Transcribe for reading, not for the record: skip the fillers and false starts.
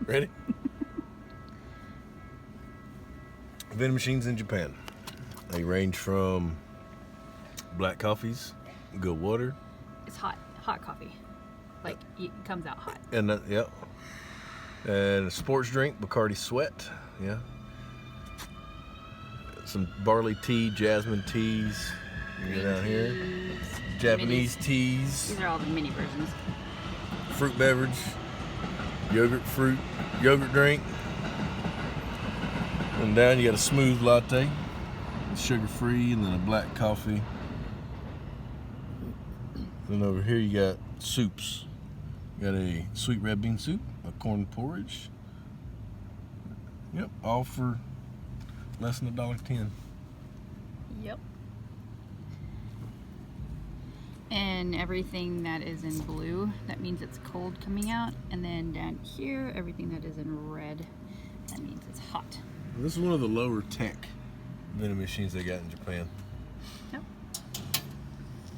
Ready? Vending machines in Japan. They range from black coffees, good water. It's hot coffee. Like, it comes out hot. And yep. And a sports drink, Bacardi Sweat. Yeah. Some barley tea, jasmine teas. You go down here. Japanese teas. These are all the mini versions. Fruit beverage. Yogurt drink. And down you got a smooth latte. Sugar free, and then a black coffee. Then over here you got soups. You got a sweet red bean soup, a corn porridge. Yep, all for less than $1.10. Yep. And everything that is in blue, that means it's cold coming out. And then down here, everything that is in red, that means it's hot. This is one of the lower tech vending machines they got in Japan. Yep.